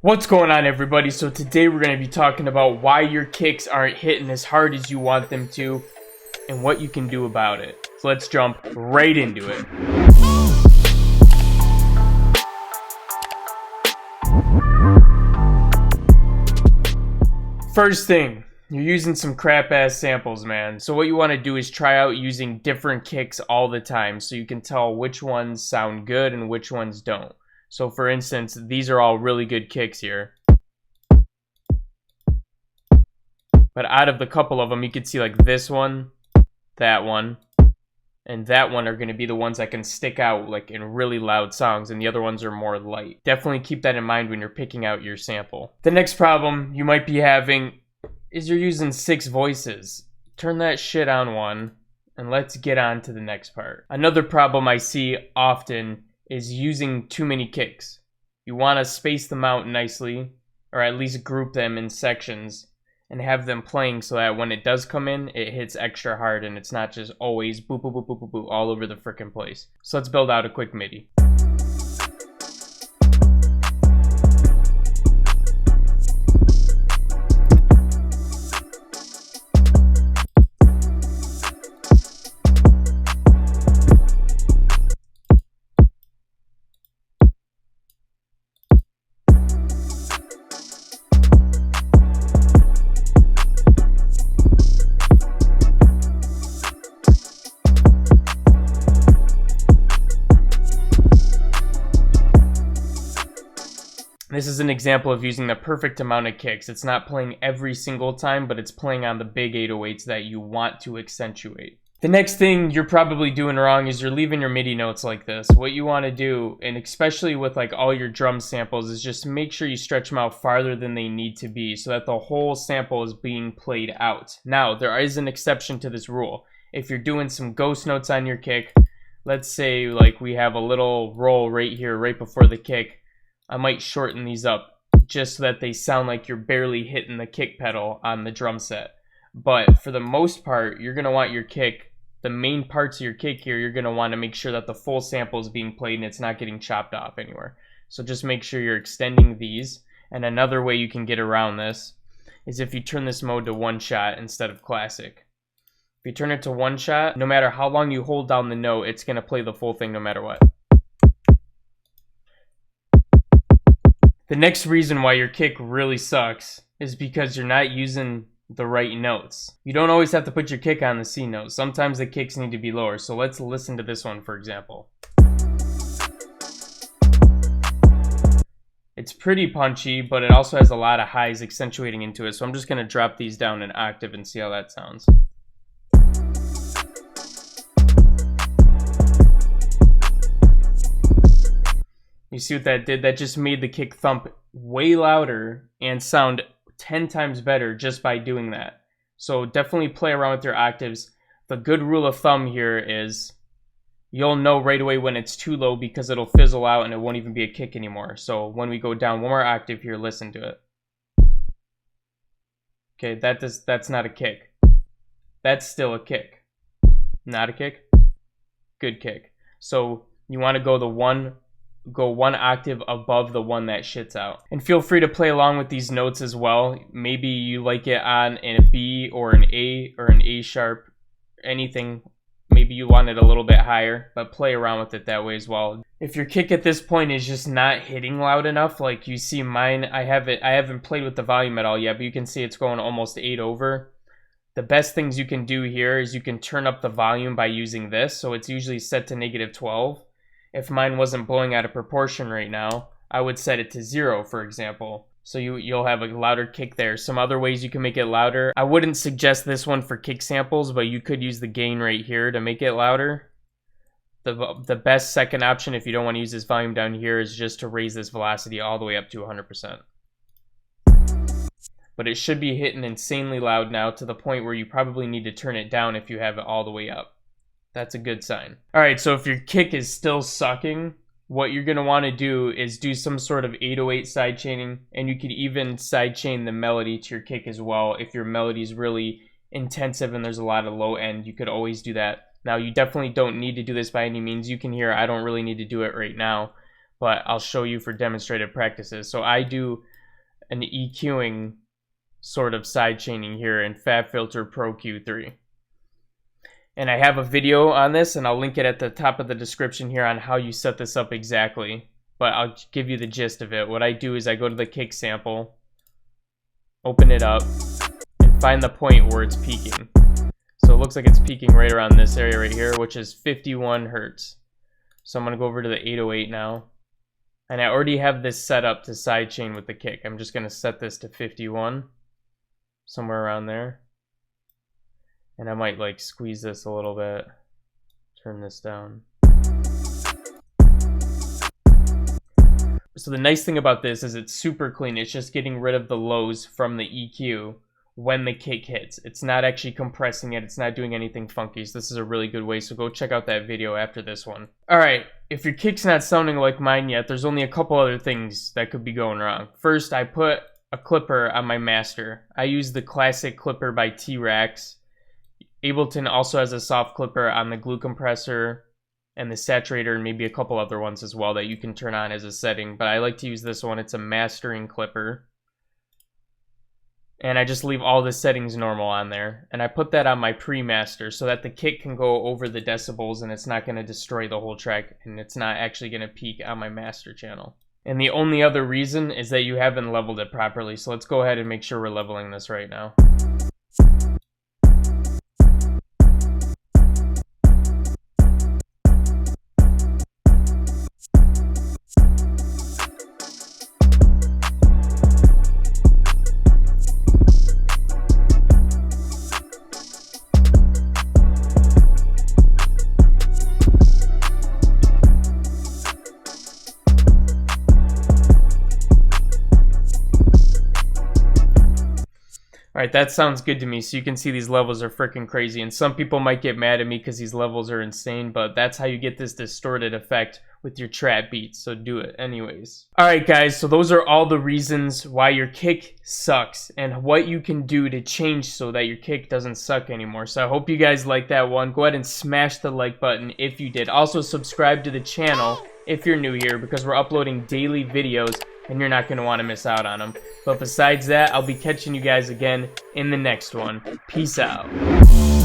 What's going on, everybody? So today we're going to be talking about why your kicks aren't hitting as hard as you want them to and what you can do about it. So let's jump right into it. First thing, you're using some crap ass samples, man. So what you want to do is try out using different kicks all the time so you can tell which ones sound good and which ones don't. So for instance, these are all really good kicks here. But out of the couple of them, you can see like this one, that one, and that one are going to be the ones that can stick out like in really loud songs, and the other ones are more light. Definitely keep that in mind when you're picking out your sample. The next problem you might be having is you're using 6 voices. Turn that shit on one, and let's get on to the next part. Another problem I see often is using too many kicks. You want to space them out nicely, or at least group them in sections and have them playing so that when it does come in, it hits extra hard and it's not just always boop boop boop boop boop boop all over the frickin' place. So let's build out a quick MIDI. This is an example of using the perfect amount of kicks. It's not playing every single time, but it's playing on the big 808s that you want to accentuate. The next thing you're probably doing wrong is you're leaving your MIDI notes like this. What you want to do, and especially with like all your drum samples, is just make sure you stretch them out farther than they need to be so that the whole sample is being played out. Now, there is an exception to this rule. If you're doing some ghost notes on your kick, let's say like we have a little roll right here, right before the kick, I might shorten these up just so that they sound like you're barely hitting the kick pedal on the drum set. But for the most part, you're going to want your kick, the main parts of your kick here, you're going to want to make sure that the full sample is being played and it's not getting chopped off anywhere. So just make sure you're extending these. And another way you can get around this is if you turn this mode to one shot instead of classic. If you turn it to one shot, no matter how long you hold down the note, it's going to play the full thing no matter what. The next reason why your kick really sucks is because you're not using the right notes. You don't always have to put your kick on the C note. Sometimes the kicks need to be lower. So let's listen to this one, for example. It's pretty punchy, but it also has a lot of highs accentuating into it. So I'm just going to drop these down an octave and see how that sounds. You see what that did? That just made the kick thump way louder and sound 10 times better just by doing that. So definitely play around with your octaves. The good rule of thumb here is you'll know right away when it's too low because it'll fizzle out and it won't even be a kick anymore. So when we go down one more octave here, listen to it. Okay, that's not a kick. That's still a kick. Not a kick. Good kick. So you want to go one octave above the one that shits out. And feel free to play along with these notes as well. Maybe you like it on a B or an A or an A sharp, anything. Maybe you want it a little bit higher, but play around with it that way as well. If your kick at this point is just not hitting loud enough, like you see mine, I haven't played with the volume at all yet, but you can see it's going almost 8 over. The best things you can do here is you can turn up the volume by using this. So it's usually set to -12. If mine wasn't blowing out of proportion right now, I would set it to 0, for example. So you'll have a louder kick there. Some other ways you can make it louder. I wouldn't suggest this one for kick samples, but you could use the gain right here to make it louder. The best second option, if you don't want to use this volume down here, is just to raise this velocity all the way up to 100%. But it should be hitting insanely loud now to the point where you probably need to turn it down if you have it all the way up. That's a good sign. All right, so if your kick is still sucking, what you're going to want to do is do some sort of 808 sidechaining, and you could even sidechain the melody to your kick as well. If your melody is really intensive and there's a lot of low end, you could always do that. Now, you definitely don't need to do this by any means. You can hear I don't really need to do it right now, but I'll show you for demonstrative practices. So I do an EQing sort of side chaining here in FabFilter Pro Q3. And I have a video on this, and I'll link it at the top of the description here on how you set this up exactly. But I'll give you the gist of it. What I do is I go to the kick sample, open it up, and find the point where it's peaking. So it looks like it's peaking right around this area right here, which is 51 hertz. So I'm going to go over to the 808 now. And I already have this set up to sidechain with the kick. I'm just going to set this to 51, somewhere around there. And I might like squeeze this a little bit, turn this down. So the nice thing about this is it's super clean. It's just getting rid of the lows from the EQ when the kick hits. It's not actually compressing it. It's not doing anything funky. So this is a really good way. So go check out that video after this one. All right, if your kick's not sounding like mine yet, there's only a couple other things that could be going wrong. First, I put a clipper on my master. I use the classic clipper by T-Rex. Ableton also has a soft clipper on the glue compressor and the saturator, and maybe a couple other ones as well that you can turn on as a setting. But I like to use this one. It's a mastering clipper. And I just leave all the settings normal on there. And I put that on my pre-master so that the kick can go over the decibels and it's not going to destroy the whole track, and it's not actually going to peak on my master channel. And the only other reason is that you haven't leveled it properly. So let's go ahead and make sure we're leveling this right now. Alright, that sounds good to me. So you can see these levels are freaking crazy. And some people might get mad at me because these levels are insane. But that's how you get this distorted effect with your trap beats. So do it anyways. Alright guys, so those are all the reasons why your kick sucks. And what you can do to change so that your kick doesn't suck anymore. So I hope you guys like that one. Go ahead and smash the like button if you did. Also subscribe to the channel if you're new here, because we're uploading daily videos and you're not going to want to miss out on them. But besides that, I'll be catching you guys again in the next one. Peace out.